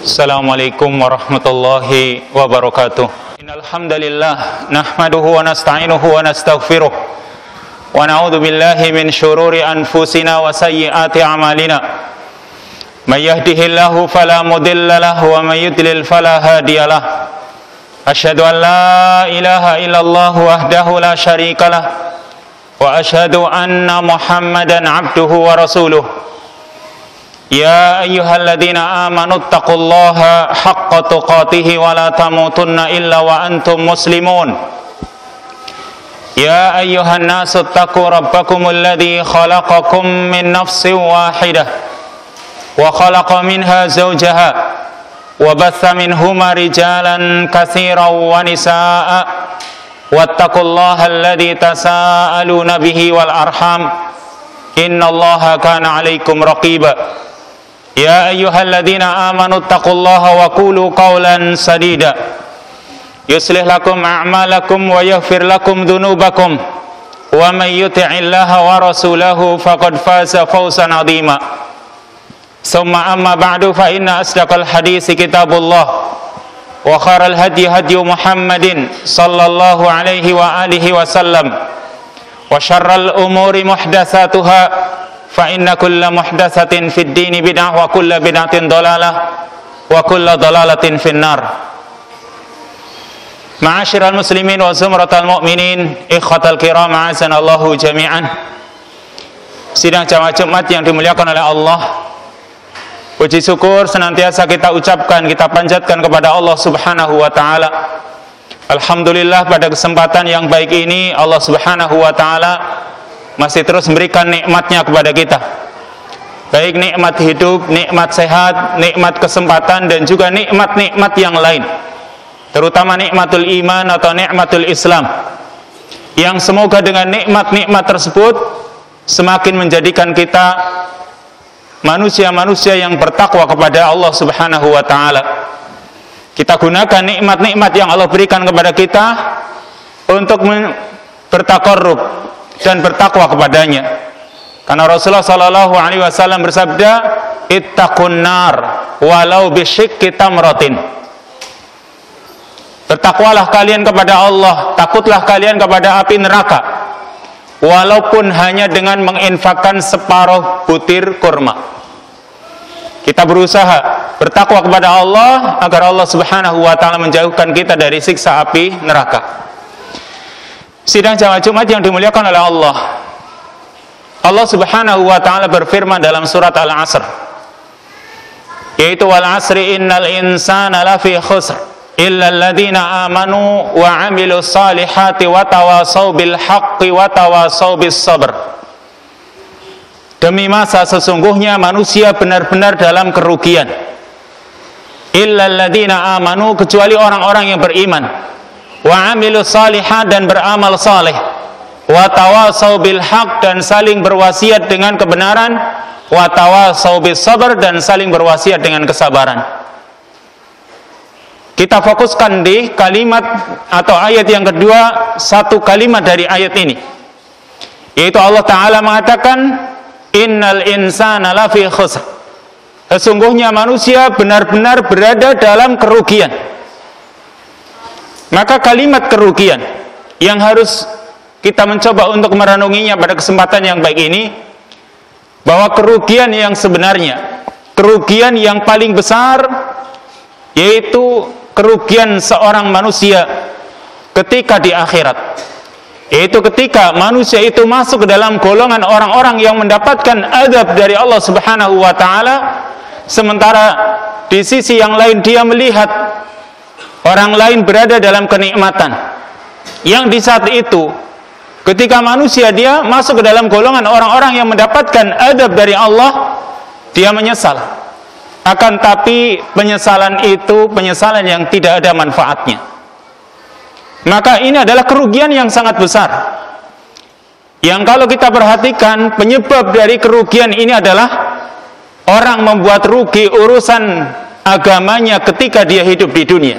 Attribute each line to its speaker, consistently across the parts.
Speaker 1: Assalamualaikum warahmatullahi wabarakatuh. Innal hamdalillah nahmaduhu wa nasta'inuhu wa nastaghfiruh wa na'udzu billahi min shururi anfusina wa sayyiati a'malina. May yahdihillahu fala mudilla lahu wa may yudlil fala hadiyalah. Asyhadu an la ilaha illallah wahdahu la syarikalah wa asyhadu anna Muhammadan abduhu wa rasuluh. Ya ayyuhalladzina amanu taqullaha haqqa tuqatih wa la tamutunna illa wa antum muslimun. Ya ayyuhan nasu taqu rabbakumul ladzi khalaqakum min nafsin wahidah wa khalaqa minha zawjaha wa batha minhuma rijalan katsiran wa nisaa'a wattaqullaha alladzi tasaaluna bihi wal arham innallaha kana 'alaikum raqiba. Ya ayyuhalladzina amanu taqullaha wa qulu qawlan sadida yuslih lakum a'malakum wa yaghfir lakum dhunubakum wa may yuti'illaha wa rasulahu faqad faza fawzan 'azima. Summa amma ba'du fa inna asdaqal haditsi kitabullah wa khairal hadyi hadyu Muhammadin sallallahu alaihi wa alihi wasallam wa syarral umuri muhdatsatuha fa inna kulla muhdatsatin fid dini bid'ah wa kulla bid'atin dhalalah wa kulla dhalalatin finnar. Ma'asyiral muslimin wa zumratal mu'minin, ikhwatal kiram, a'azanallahu jami'an. Sidang jamaah Jumat yang dimuliakan oleh Allah, puji syukur senantiasa kita ucapkan, kita panjatkan kepada Allah Subhanahu wa taala. Alhamdulillah, pada kesempatan yang baik ini Allah Subhanahu wa taala masih terus memberikan nikmatnya kepada kita, baik nikmat hidup, nikmat sehat, nikmat kesempatan, dan juga nikmat-nikmat yang lain, terutama nikmatul iman atau nikmatul Islam, yang semoga dengan nikmat-nikmat tersebut semakin menjadikan kita manusia-manusia yang bertakwa kepada Allah Subhanahu wa taala. Kita gunakan nikmat-nikmat yang Allah berikan kepada kita untuk bertaqarrub dan bertakwa kepadanya. Karena Rasulullah sallallahu alaihi wasallam bersabda, ittaqun nar walau bisyikki tamratin. Bertakwalah kalian kepada Allah, takutlah kalian kepada api neraka, walaupun hanya dengan menginfakkan separuh butir kurma. Kita berusaha bertakwa kepada Allah agar Allah Subhanahu wa taala menjauhkan kita dari siksa api neraka. Sidang jamaah Jumat yang dimuliakan oleh Allah, Allah Subhanahu wa taala berfirman dalam surat Al-Asr, yaitu wal asri innal insana lafi khusr illa alladzina amanu wa 'amilus salihati wa tawasaw bil haqqi wa tawasaw bis sabr. Demi masa sesungguhnya manusia benar-benar dalam kerugian. Illa alladzina amanu, kecuali orang-orang yang beriman, wa 'amilus shalihat, dan beramal saleh, wa tawasaw bil haq, dan saling berwasiat dengan kebenaran, wa tawasaw bis sabr, dan saling berwasiat dengan kesabaran. Kita fokuskan di kalimat atau ayat yang kedua, satu kalimat dari ayat ini, yaitu Allah taala mengatakan innal insana lafi khusr. Sesungguhnya manusia benar-benar berada dalam kerugian. Maka kalimat kerugian yang harus kita mencoba untuk merenunginya pada kesempatan yang baik ini, bahwa kerugian yang sebenarnya, kerugian yang paling besar, yaitu kerugian seorang manusia ketika di akhirat, yaitu ketika manusia itu masuk ke dalam golongan orang-orang yang mendapatkan azab dari Allah Subhanahu wa taala, sementara di sisi yang lain dia melihat orang lain berada dalam kenikmatan, yang di saat itu ketika manusia dia masuk ke dalam golongan orang-orang yang mendapatkan adab dari Allah, dia menyesal. Akan tapi penyesalan itu penyesalan yang tidak ada manfaatnya. Maka ini adalah kerugian yang sangat besar, yang kalau kita perhatikan penyebab dari kerugian ini adalah orang membuat rugi urusan agamanya ketika dia hidup di dunia.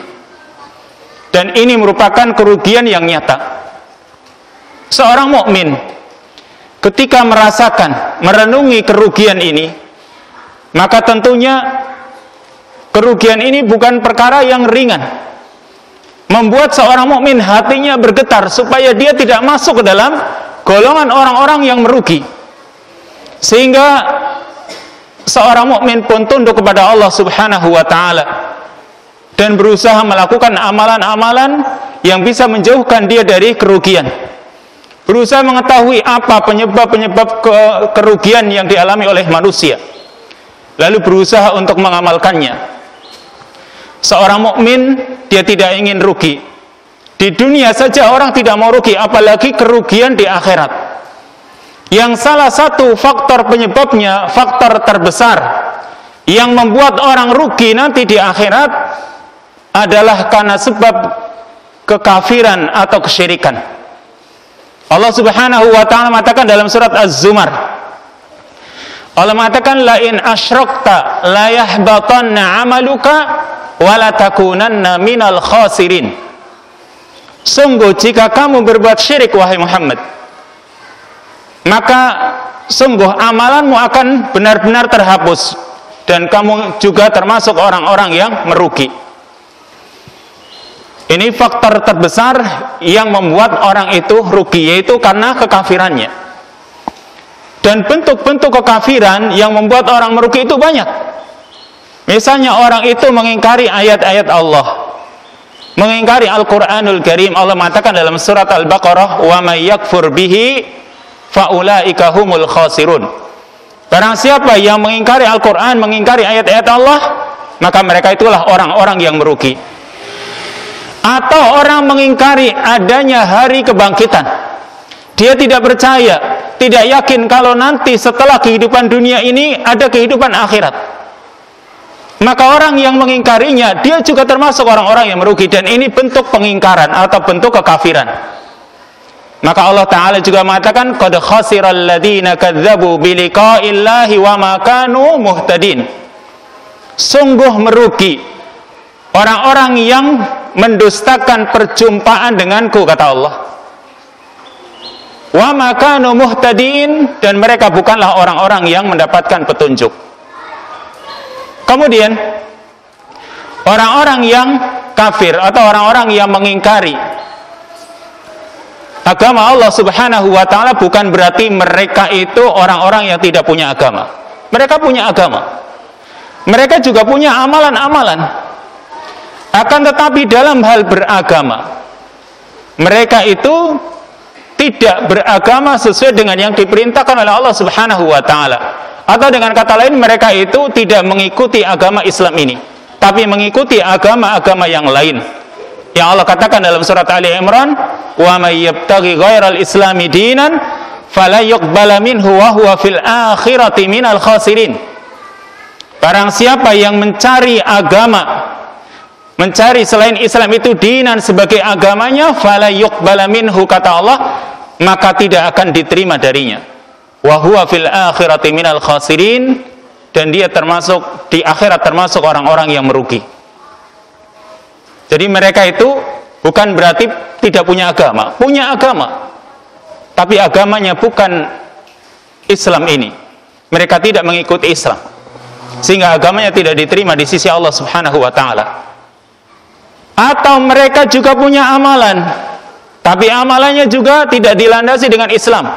Speaker 1: Dan ini merupakan kerugian yang nyata. Seorang mukmin ketika merasakan, merenungi kerugian ini, maka tentunya Kerugian ini bukan perkara yang ringan. Membuat seorang mukmin hatinya bergetar supaya dia tidak masuk ke dalam golongan orang-orang yang merugi. Sehingga seorang mukmin pun tunduk kepada Allah Subhanahu wa taala dan berusaha melakukan amalan-amalan yang bisa menjauhkan dia dari kerugian. Berusaha mengetahui apa penyebab-penyebab kerugian yang dialami oleh manusia, lalu berusaha untuk mengamalkannya. Seorang mukmin dia tidak ingin rugi. Di dunia saja orang tidak mau rugi, apalagi kerugian di akhirat. Yang salah satu faktor penyebabnya, faktor terbesar yang membuat orang rugi nanti di akhirat adalah karena sebab kekafiran atau kesyirikan. Allah Subhanahu wa taala mengatakan dalam surat Az-Zumar, Allah mengatakan la in asyrakta la yahbatanna 'amaluka wa la takunanna minal khasirin. Sungguh jika kamu berbuat syirik wahai Muhammad, maka sungguh amalanmu akan benar-benar terhapus dan kamu juga termasuk orang-orang yang merugi. Ini faktor terbesar yang membuat orang itu rugi, yaitu karena kekafirannya. Dan bentuk-bentuk kekafiran yang membuat orang merugi itu banyak. Misalnya orang itu mengingkari ayat-ayat Allah, mengingkari Al-Quranul Karim. Allah mengatakan dalam surat Al-Baqarah, wa may yakfur bihi faulaika humul khasirun. Barang siapa yang mengingkari Al-Quran, mengingkari ayat-ayat Allah, maka mereka itulah orang-orang yang merugi. Atau orang mengingkari adanya hari kebangkitan, dia tidak percaya, tidak yakin kalau nanti setelah kehidupan dunia ini ada kehidupan akhirat, maka orang yang mengingkarinya dia juga termasuk orang-orang yang merugi. Dan ini bentuk pengingkaran atau bentuk kekafiran. Maka Allah Ta'ala juga mengatakan qad khasiral ladina kadzabu biliqa'illahi wa ma kanu muhtadin. Sungguh merugi orang-orang yang mendustakan perjumpaan denganku, kata Allah. Wa ma kanu muhtadin, dan mereka bukanlah orang-orang yang mendapatkan petunjuk. Kemudian orang-orang yang kafir atau orang-orang yang mengingkari agama Allah Subhanahu wa taala bukan berarti mereka itu orang-orang yang tidak punya agama. Mereka punya agama. Mereka juga punya amalan-amalan. Akan tetapi dalam hal beragama, mereka itu tidak beragama sesuai dengan yang diperintahkan oleh Allah Subhanahu wa taala. Atau dengan kata lain, mereka itu tidak mengikuti agama Islam ini, tapi mengikuti agama-agama yang lain. Yang Allah katakan dalam surat Ali Imran, wa may yabtaghi ghairal islami dinan fala yuqbala minhu wa huwa fil akhirati minal khasirin. Barang siapa yang mencari agama, mencari selain Islam itu dinan sebagai agamanya, fala yuqbala minhu, kata Allah, maka tidak akan diterima darinya. Wa huwa fil akhirati minal khasirin, dan dia termasuk di akhirat termasuk orang-orang yang merugi. Jadi mereka itu bukan berarti tidak punya agama, punya agama, tapi agamanya bukan Islam ini. Mereka tidak mengikuti Islam, sehingga agamanya tidak diterima di sisi Allah Subhanahu wa taala. Atau mereka juga punya amalan, tapi amalannya juga tidak dilandasi dengan Islam,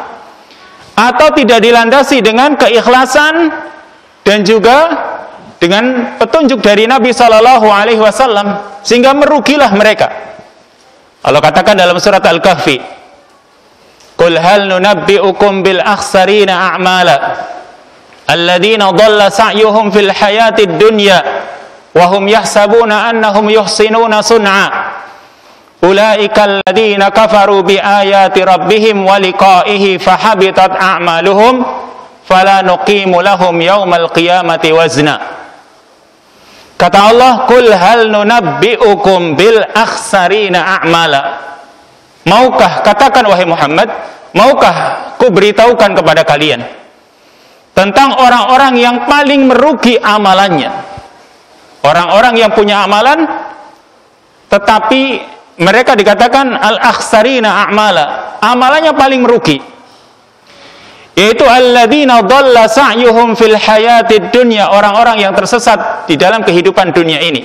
Speaker 1: atau tidak dilandasi dengan keikhlasan dan juga dengan petunjuk dari Nabi Sallallahu Alaihi Wasallam, sehingga merugilah mereka. Allah katakan dalam surat Al-Kahfi, Qul hal nunabbi'ukum bil akhsarina a'mala alladhina dhalla sa'yuhum fil hayatid dunya wa hum yahsabuna annahum yuhsinuna sun'a ulaika alladhina kafaru bi ayati rabbihim wa liqa'ihi fahabitat a'maluhum fala nuqimu lahum yawmal qiyamati wazna. Kata Allah, Qul hal nunabbi'ukum bil akhsarina a'mala. Maukah, katakan wahai Muhammad, maukah ku beritahukan kepada kalian tentang orang-orang yang paling merugi amalannya? Orang-orang yang punya amalan tetapi mereka dikatakan al-akhsarina a'mala, amalannya paling merugi. yaitu alladzina dhalla sa'yuhum fil hayatid dunya, orang-orang yang tersesat di dalam kehidupan dunia ini.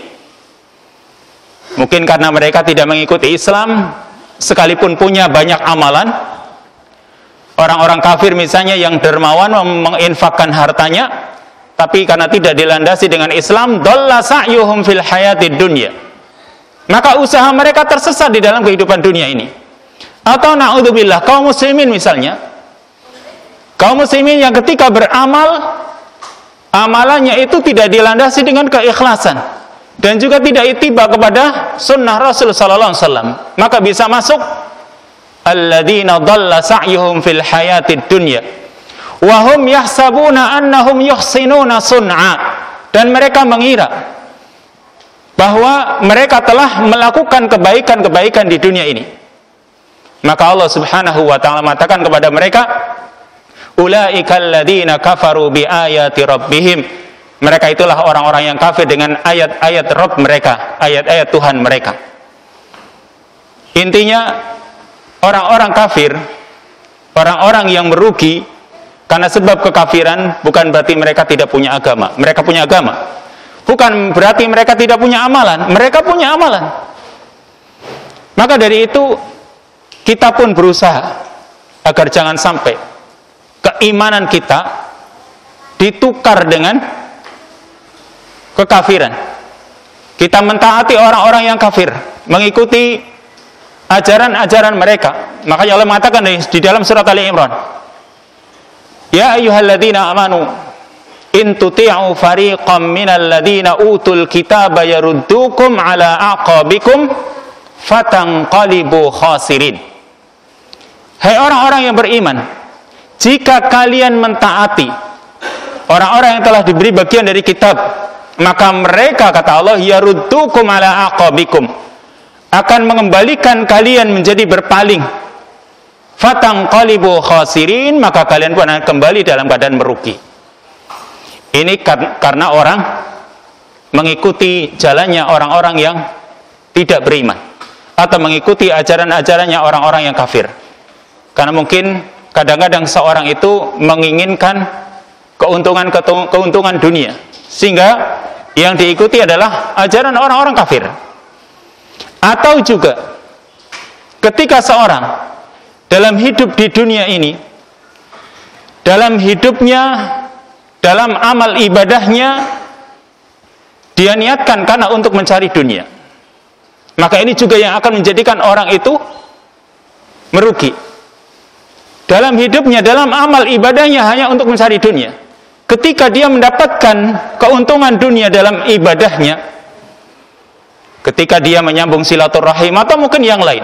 Speaker 1: Mungkin karena mereka tidak mengikuti Islam sekalipun punya banyak amalan. Orang-orang kafir misalnya yang dermawan menginfakkan hartanya, tapi karena tidak dilandasi dengan Islam, dhalla sa'yuhum fil hayatid dunya, maka usaha mereka tersesat di dalam kehidupan dunia ini. Atau na'udzubillah, kaum muslimin misalnya, kaum muslimin yang ketika beramal, amalannya itu tidak dilandasi dengan keikhlasan dan juga tidak ittiba kepada sunnah Rasul sallallahu alaihi wasallam, maka bisa masuk alladzina dhalla sa'yuhum fil hayatid dunya wa hum yahsabuna annahum yuhsinuna sun'a, dan mereka mengira bahwa mereka telah melakukan kebaikan-kebaikan di dunia ini. Maka Allah Subhanahu wa taala mengatakan kepada mereka, ulaikal ladzina kafaru bi ayati rabbihim, mereka itulah orang-orang yang kafir dengan ayat-ayat Rabb mereka, ayat-ayat Tuhan mereka. Intinya orang-orang kafir, orang-orang yang merugi karena sebab kekafiran, bukan berarti mereka tidak punya agama. Mereka punya agama. Bukan berarti mereka tidak punya amalan. Mereka punya amalan. Maka dari itu, kita pun berusaha agar jangan sampai keimanan kita ditukar dengan kekafiran. Kita mentaati orang-orang yang kafir, mengikuti ajaran-ajaran mereka. Makanya Allah mengatakan di dalam surat Ali Imran, ya ayyuhalladzina amanu in tuti'u fariqam minal ladzina utul kitaba yaruddukum ala aqabikum fatanqalibu khasirin. Hai orang-orang yang beriman, jika kalian mentaati orang-orang yang telah diberi bagian dari kitab, maka mereka, kata Allah, yaruddukum ala aqabikum, akan mengembalikan kalian menjadi berpaling, fatanqalibu khasirin, maka kalian pun akan kembali dalam keadaan merugi. Ini karena orang mengikuti jalannya orang-orang yang tidak beriman, atau mengikuti ajaran-ajarannya orang-orang yang kafir. Karena mungkin kadang-kadang seorang itu menginginkan keuntungan dunia, sehingga yang diikuti adalah ajaran orang-orang kafir. Atau juga ketika seorang dalam hidup di dunia ini, dalam hidupnya, dalam amal ibadahnya, dia niatkan karena untuk mencari dunia, maka ini juga yang akan menjadikan orang itu merugi. Dalam hidupnya, dalam amal ibadahnya hanya untuk mencari dunia, ketika dia mendapatkan keuntungan dunia dalam ibadahnya, ketika dia menyambung silaturahim atau mungkin yang lain,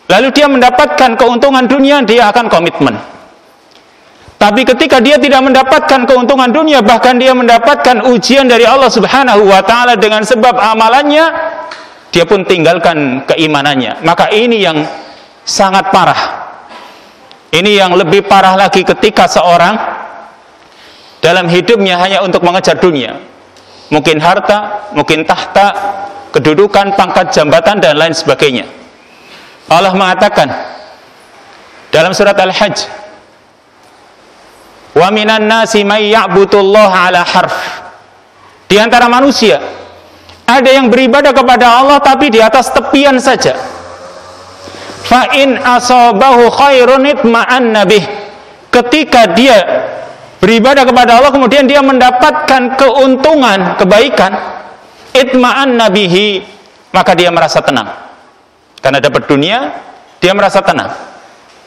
Speaker 1: lalu dia mendapatkan keuntungan dunia, dia akan komitmen. Tapi ketika dia tidak mendapatkan keuntungan dunia, bahkan dia mendapatkan ujian dari Allah Subhanahu wa taala dengan sebab amalannya, dia pun tinggalkan keimanannya. Maka ini yang sangat parah. Ini yang lebih parah lagi ketika seorang dalam hidupnya hanya untuk mengejar dunia. Mungkin harta, mungkin tahta, kedudukan, pangkat, jabatan, dan lain sebagainya. Allah mengatakan dalam surat Al-Hajj, wa minan nasi may ya'budullaha ala harf. Di antara manusia ada yang beribadah kepada Allah tapi di atas tepian saja. Fa in asabahu khairun itma'anna bih. Ketika dia beribadah kepada Allah kemudian dia mendapatkan keuntungan, kebaikan, itma'anna bihi, maka dia merasa tenang. Karena dapat dunia, dia merasa tenang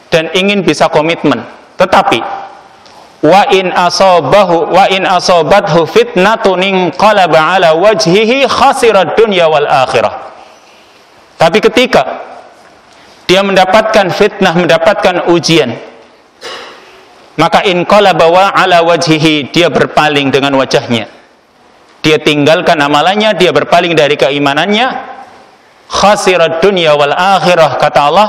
Speaker 1: dan ingin bisa komitmen. Tetapi wa in asabathu fitnatun inqalaba ala wajhihi khasirat dunya wal akhirah. Tapi ketika dia mendapatkan fitnah, mendapatkan ujian, maka inqalaba ala wajhihi, dia berpaling dengan wajahnya, dia tinggalkan amalannya, dia berpaling dari keimanannya, khasirat dunya wal akhirah, kata Allah,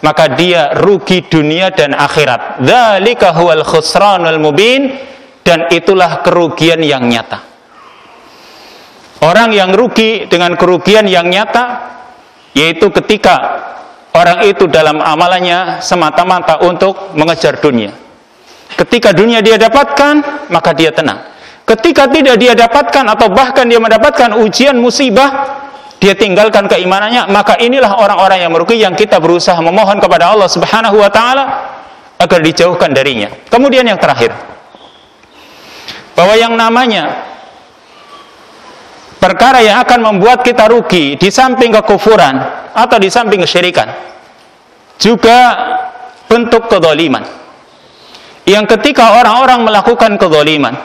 Speaker 1: maka dia rugi dunia dan akhirat. Dzalika huwal khusranul mubin, dan itulah kerugian yang nyata. Orang yang rugi dengan kerugian yang nyata, yaitu ketika orang itu dalam amalannya semata-mata untuk mengejar dunia. Ketika dunia dia dapatkan, maka dia tenang. Ketika tidak dia dapatkan atau bahkan dia mendapatkan ujian musibah, dia tinggalkan keimanannya, maka inilah orang-orang yang merugi yang kita berusaha memohon kepada Allah Subhanahu wa taala agar dijauhkan darinya. Kemudian yang terakhir, bahwa yang namanya perkara yang akan membuat kita rugi di samping kekufuran atau di samping kesyirikan, juga bentuk kezaliman. Yang ketika orang-orang melakukan kezaliman,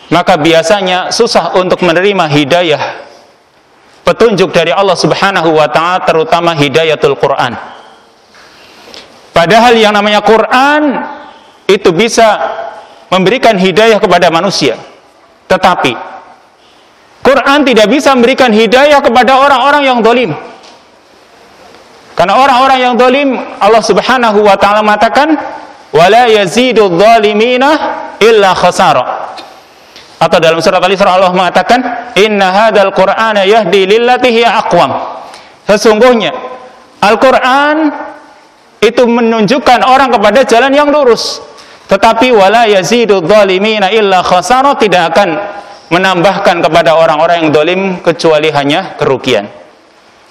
Speaker 1: maka biasanya susah untuk menerima hidayah, petunjuk dari Allah Subhanahu wa taala, terutama hidayatul Quran. Padahal yang namanya Quran itu bisa memberikan hidayah kepada manusia, tetapi Quran tidak bisa memberikan hidayah kepada orang-orang yang zalim. Karena orang-orang yang zalim, Allah Subhanahu wa taala mengatakan, "Wala yazidudz zalimina illa khasara." Atau dalam surat Al-Isra Allah mengatakan, "Inna hadzal Qur'ana yahdi lillati hiya aqwam." Sesungguhnya Al-Qur'an itu menunjukkan orang kepada jalan yang lurus. Tetapi wala yazidudz zalimina illa khasara, tidak akan menambahkan kepada orang-orang yang zalim kecuali hanya kerugian.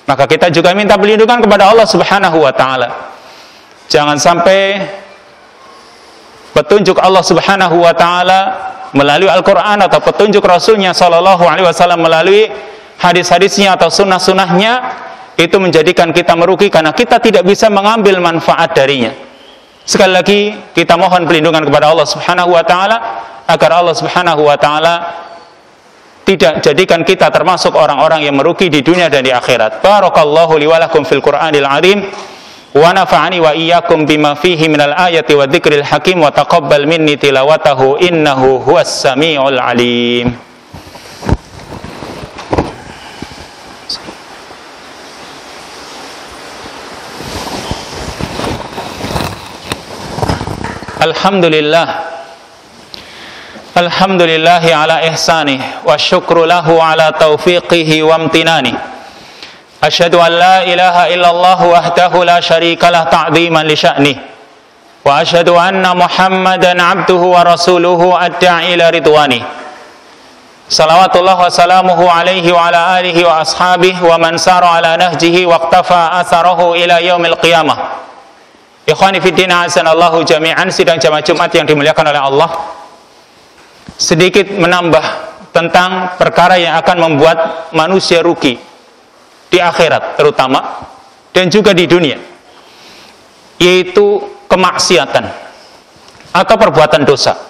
Speaker 1: Maka kita juga minta perlindungan kepada Allah Subhanahu wa taala. Jangan sampai petunjuk Allah Subhanahu wa taala melalui Al-Quran atau petunjuk Rasulnya Sallallahu Alaihi Wasallam melalui hadis-hadisnya atau sunnah-sunnahnya itu menjadikan kita merugi karena kita tidak bisa mengambil manfaat darinya. Sekali lagi kita mohon perlindungan kepada Allah Subhanahu wa taala agar Allah Subhanahu wa taala tidak jadikan kita termasuk orang-orang yang merugi di dunia dan di akhirat. Barakallahu li wa lakum fil Qur'anil 'azim wa nafa'ani wa iyyakum bima fihi minal ayati wa dzikril hakim wa taqabbal minni tilawatahu innahu huwas samiul alim. Alhamdulillahi ala ihsanih wa syukru lahu ala taufiqihi wa amtinani. Asyhadu an la ilaha illallah wahdahu la syarikalah ta'ziman li sya'nih. Wa asyhadu anna Muhammadan abduhu wa rasuluhu adda'i ila ridwanih. Salawatullah wa salamuhu alaihi wa ala alihi wa ashabihi wa man sara ala nahjihi wa iqtafa atharahu ila yaumil qiyamah. Ikhwani fiddin azanallahu jami'an, sidang jamaah Jumat yang dimuliakan oleh Allah. Sedikit menambah tentang perkara yang akan membuat manusia rugi di akhirat terutama dan juga di dunia, yaitu kemaksiatan atau perbuatan dosa.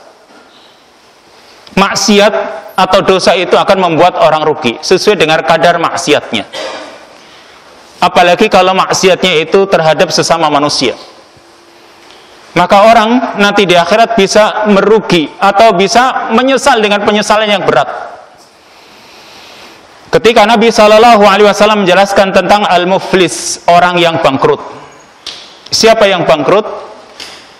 Speaker 1: Maksiat atau dosa itu akan membuat orang rugi sesuai dengan kadar maksiatnya. Apalagi kalau maksiatnya itu terhadap sesama manusia, maka orang nanti di akhirat bisa merugi atau bisa menyesal dengan penyesalan yang berat. Ketika Nabi Shallallahu Alaihi Wasallam menjelaskan tentang al-muflis, orang yang bangkrut. Siapa yang bangkrut?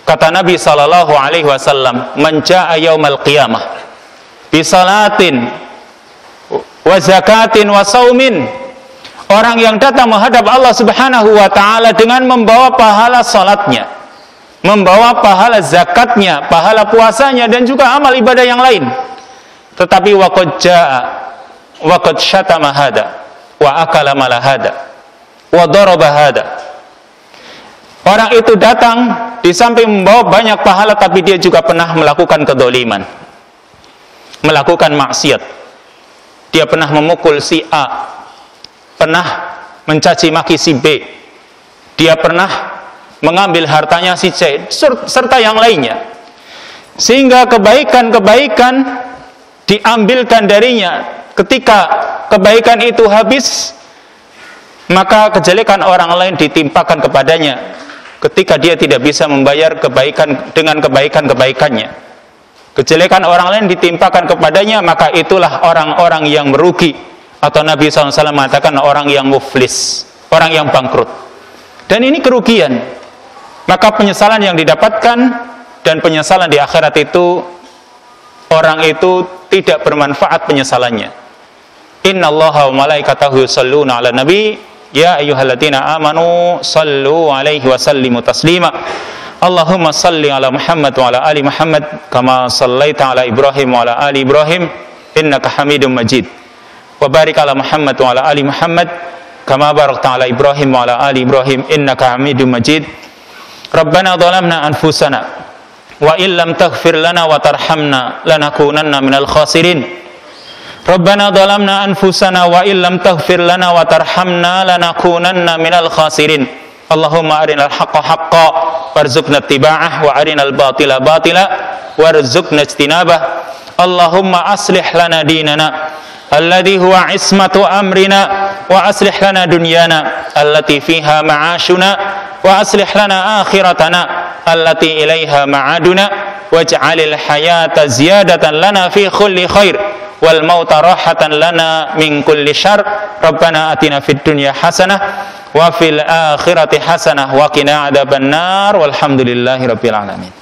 Speaker 1: Kata Nabi Shallallahu Alaihi Wasallam, "Man jaa'a yaumal qiyamah bi salatin wa zakatin wa saumin." Orang yang datang menghadap Allah Subhanahu wa taala dengan membawa pahala salatnya, membawa pahala zakatnya, pahala puasanya, dan juga amal ibadah yang lain. Tetapi waqad jaa waqad syatama hada wa akala mala hada wa daraba hada. Orang itu datang di samping membawa banyak pahala, tapi dia juga pernah melakukan kedzaliman, melakukan maksiat. Dia pernah memukul si A, pernah mencaci maki si B, dia pernah mengambil hartanya si C, serta yang lainnya. Sehingga kebaikan-kebaikan diambilkan darinya. Ketika kebaikan itu habis, maka kejelekan orang lain ditimpakan kepadanya ketika dia tidak bisa membayar kebaikan dengan kebaikan-kebaikannya. Kejelekan orang lain ditimpakan kepadanya, maka itulah orang-orang yang merugi, atau Nabi SAW mengatakan orang yang muflis, orang yang bangkrut. Dan ini kerugian. Maka penyesalan yang didapatkan dan penyesalan di akhirat itu, orang itu tidak bermanfaat penyesalannya. Innallaha wa malaikatahu yusholluna 'alan nabi ya ayyuhalladzina amanu shallu 'alaihi wa sallimu taslima. Allahumma salli ala Muhammad wa ala ali Muhammad kama sallaita ala Ibrahim wa ala ali Ibrahim innaka Hamidum Majid. Wa barik ala Muhammad wa ala ali Muhammad kama barakta ala Ibrahim wa ala ali Ibrahim innaka Hamidum Majid. Rabbana dhalamna anfusana wa illam taghfir lana wa tarhamna lanakunanna minal khasirin. Rabbana dhalamna anfusana wa illam taghfir lana wa tarhamna lanakunanna minal khasirin. Allahumma arinal haqqa haqqa warzuqna ittiba'ah wa arinal batila batila warzuqna ijtinabah. Allahumma aslih lana dinana alladhi huwa ismatu amrina wa aslih lana dunyana allati fiha ma'ashuna wa aslih lana akhiratana allati ilaiha ma'aduna waj'alil hayata ziyadatan lana fi kulli khair wal mauta rahatan lana min kulli syarr. Rabbana atina fid dunya hasanah wa fil akhirati hasanah wa qina adzabannar walhamdulillahi rabbil alamin.